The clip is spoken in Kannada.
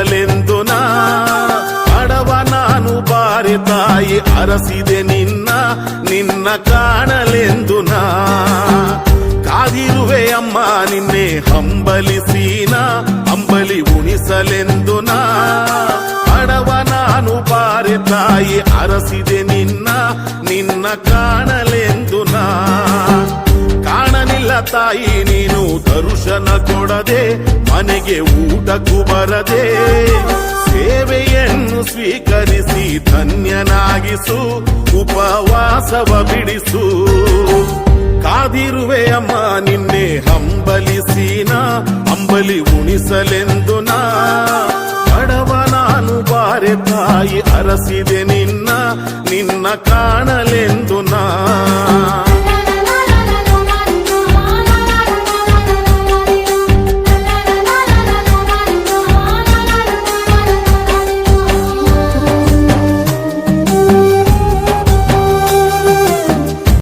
ಉಣಿಸಲೆಂದು ನಾ ಅಡವ ನಾನು ಬಾರೆ ತಾಯಿ ಅರಸಿದೆ ನಿನ್ನ ಕಾಣಲೆಂದು ನಾ ಕಾದಿರುವೆ ಅಮ್ಮ ನಿನ್ನೆ ಹಂಬಲಿಸೀನ ಅಂಬಲಿ ಉಣಿಸಲೆಂದು ನಾ ಅಡವ ನಾನು ಬಾರೆ ತಾಯಿ ಅರಸಿದೆ ನಿನ್ನ ಕಾಣಲೆಂದು ನಾ ಕಾಣಲಿಲ್ಲ ತಾಯಿ ನೀನು ದರ್ಶನ ಕೊಡದೆ ಮನೆಗೆ ಊಟಕ್ಕೂ ಬರದೆ ಸೇವೆಯನ್ನು ಸ್ವೀಕರಿಸಿ ಧನ್ಯನಾಗಿಸು ಉಪವಾಸವ ಬಿಡಿಸು ಕಾದಿರುವೆ ಅಮ್ಮ ನಿನ್ನೆ ಹಂಬಲಿಸೀನ ಅಂಬಲಿ ಉಣಿಸಲೆಂದು ನಾ ಅಡವ ನಾನು ಬಾರೆ ತಾಯಿ ಅರಸಿದೆ ನಿನ್ನ ಕಾಣಲೆಂದು ನಾ